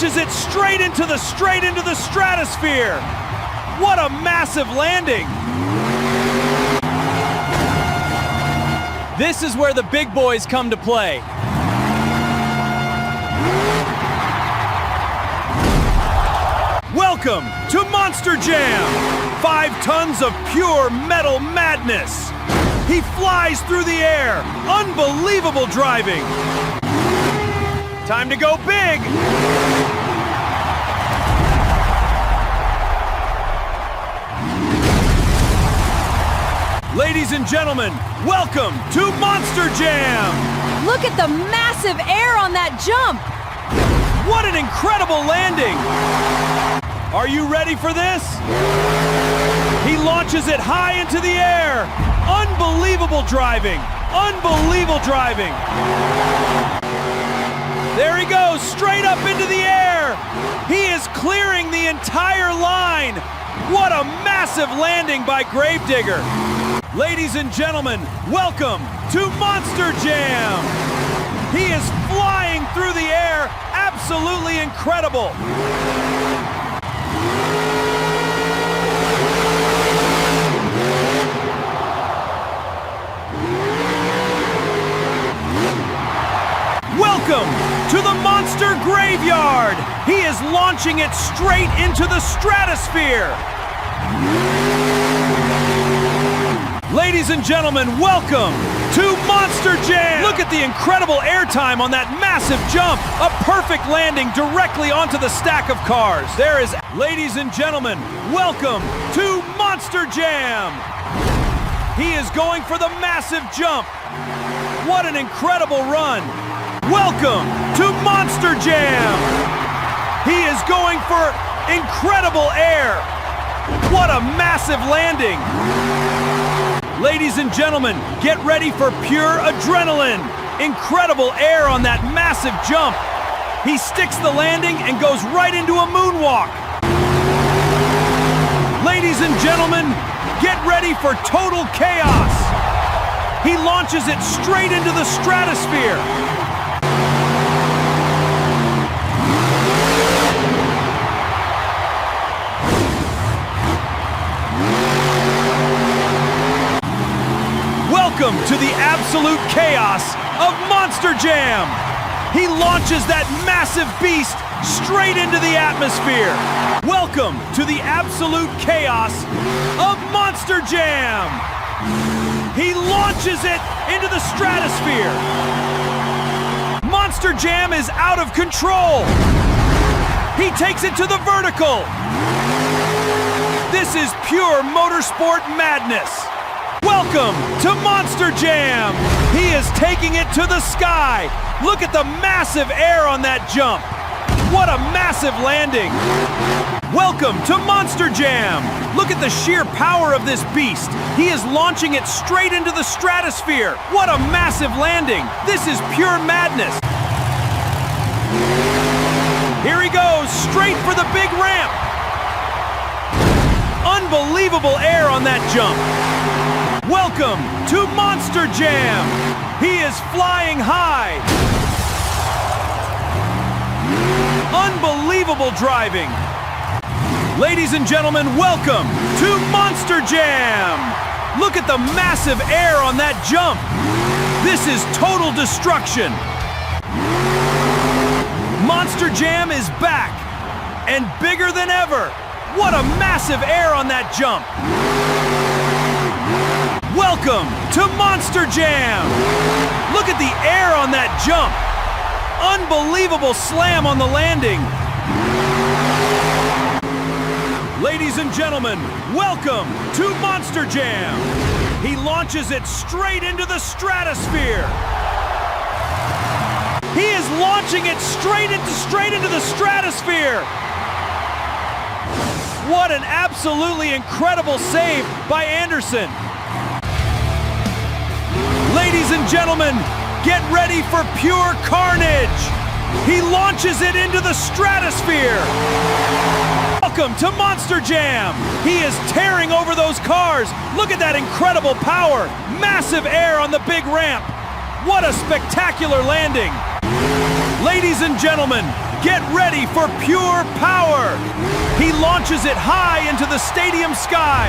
launches it straight into the stratosphere. What a massive landing. This is where the big boys come to play. Welcome to Monster Jam! 5 tons of pure metal madness. He flies through the air. Unbelievable driving. Time to go big. Ladies and gentlemen, welcome to Monster Jam! Look at the massive air on that jump! What an incredible landing! Are you ready for this? He launches it high into the air. Unbelievable driving. Unbelievable driving. There he goes, straight up into the air. He is clearing the entire line. What a massive landing by Gravedigger. Ladies and gentlemen, welcome to Monster Jam. He is flying through the air. Absolutely incredible. Welcome to the Monster Graveyard. He is launching it straight into the stratosphere. Ladies and gentlemen, welcome to Monster Jam. Look at the incredible airtime on that massive jump. A perfect landing directly onto the stack of cars. There is, ladies and gentlemen, welcome to Monster Jam. He is going for the massive jump. What an incredible run. Welcome to Monster Jam! He is going for incredible air! What a massive landing! Ladies and gentlemen, get ready for pure adrenaline! Incredible air on that massive jump! He sticks the landing and goes right into a moonwalk! Ladies and gentlemen, get ready for total chaos! He launches it straight into the stratosphere! Welcome to the absolute chaos of Monster Jam! He launches that massive beast straight into the atmosphere! Welcome to the absolute chaos of Monster Jam! He launches it into the stratosphere! Monster Jam is out of control! He takes it to the vertical! This is pure motorsport madness! Welcome to Monster Jam! He is taking it to the sky! Look at the massive air on that jump! What a massive landing! Welcome to Monster Jam! Look at the sheer power of this beast! He is launching it straight into the stratosphere! What a massive landing! This is pure madness! Here he goes, straight for the big ramp! Unbelievable air on that jump! Welcome to Monster Jam! He is flying high! Unbelievable driving! Ladies and gentlemen, welcome to Monster Jam! Look at the massive air on that jump! This is total destruction! Monster Jam is back! And bigger than ever! What a massive air on that jump! Welcome to Monster Jam! Look at the air on that jump! Unbelievable slam on the landing! Ladies and gentlemen, welcome to Monster Jam! He launches it straight into the stratosphere! He is launching it straight into the stratosphere! What an absolutely incredible save by Anderson! Ladies and gentlemen, get ready for pure carnage! He launches it into the stratosphere! Welcome to Monster Jam! He is tearing over those cars! Look at that incredible power! Massive air on the big ramp! What a spectacular landing! Ladies and gentlemen, get ready for pure power. He launches it high into the stadium sky.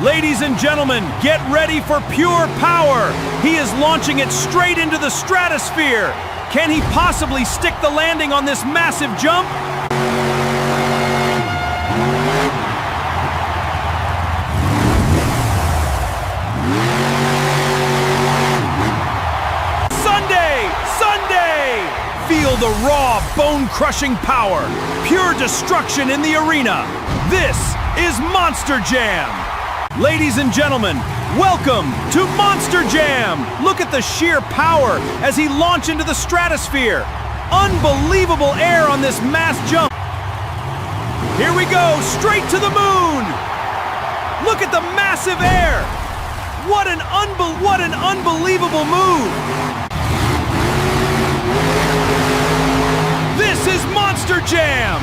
Ladies and gentlemen, get ready for pure power. He is launching it straight into the stratosphere. Can he possibly stick the landing on this massive jump? Feel the raw, bone-crushing power, pure destruction in the arena. This is Monster Jam. Ladies and gentlemen, welcome to Monster Jam. Look at the sheer power as he launched into the stratosphere. Unbelievable air on this mass jump. Here we go, straight to the moon. Look at the massive air. What an unbelievable move. This is Monster Jam!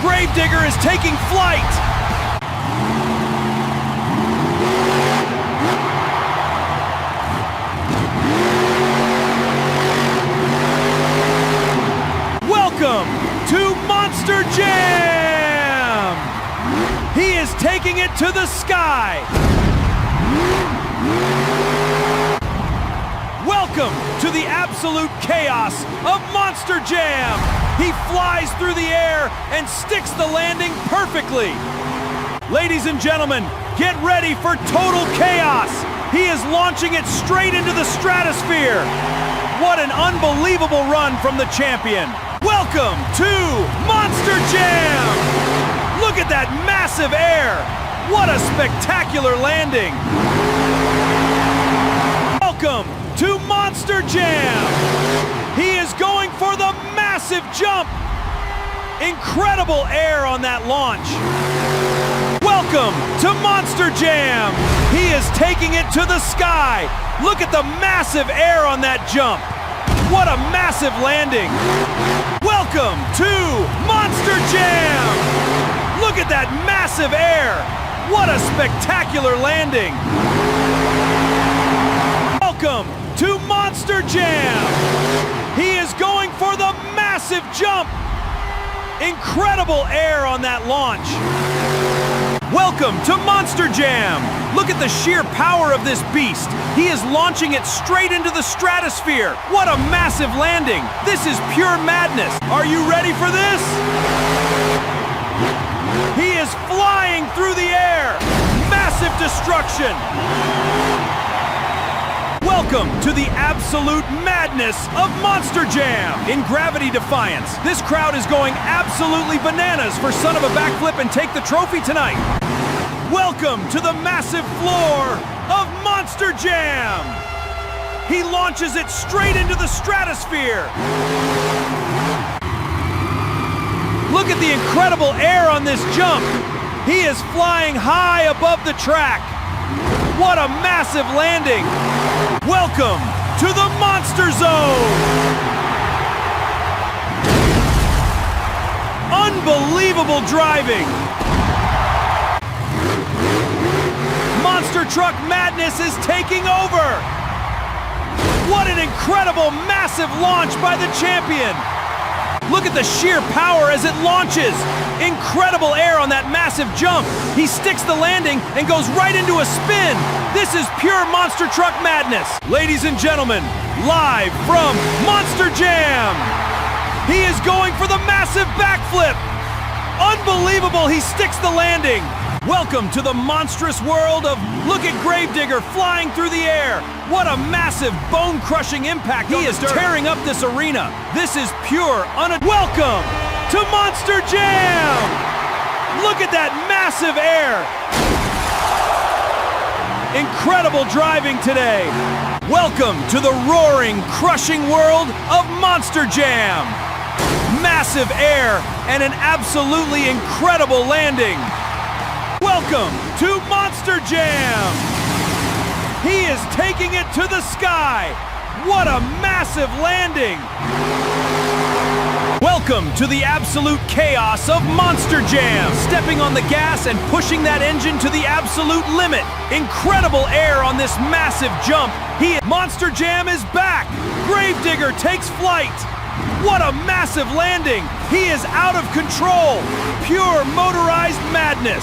Gravedigger is taking flight! Welcome to Monster Jam! He is taking it to the sky! Welcome to the absolute chaos of Monster Jam! He flies through the air and sticks the landing perfectly. Ladies and gentlemen, get ready for total chaos. He is launching it straight into the stratosphere. What an unbelievable run from the champion. Welcome to Monster Jam! Look at that massive air. What a spectacular landing. Welcome to Monster Jam! He is going for the massive jump! Incredible air on that launch! Welcome to Monster Jam! He is taking it to the sky! Look at the massive air on that jump! What a massive landing! Welcome to Monster Jam! Look at that massive air! What a spectacular landing! Welcome to Monster Jam! He is going for the massive jump! Incredible air on that launch! Welcome to Monster Jam! Look at the sheer power of this beast! He is launching it straight into the stratosphere! What a massive landing! This is pure madness! Are you ready for this? He is flying through the air! Massive destruction! Welcome to the absolute madness of Monster Jam! In Gravity Defiance, this crowd is going absolutely bananas for Son of a Backflip and Take the Trophy tonight! Welcome to the massive floor of Monster Jam! He launches it straight into the stratosphere! Look at the incredible air on this jump! He is flying high above the track! What a massive landing! Welcome to the Monster Zone! Unbelievable driving! Monster Truck Madness is taking over! What an incredible, massive launch by the champion! Look at the sheer power as it launches! Incredible air on that massive jump! He sticks the landing and goes right into a spin! This is pure Monster Truck Madness! Ladies and gentlemen, live from Monster Jam! He is going for the massive backflip! Unbelievable, he sticks the landing! Welcome to the monstrous world of look at Gravedigger flying through the air! What a massive, bone-crushing impact! He is tearing up this arena! This is pure, Welcome to Monster Jam! Look at that massive air! Incredible driving today! Welcome to the roaring, crushing world of Monster Jam! Massive air and an absolutely incredible landing! Welcome to Monster Jam! He is taking it to the sky! What a massive landing! Welcome to the absolute chaos of Monster Jam. Stepping on the gas and pushing that engine to the absolute limit. Incredible air on this massive jump. Monster Jam is back. Gravedigger takes flight. What a massive landing. He is out of control. Pure motorized madness.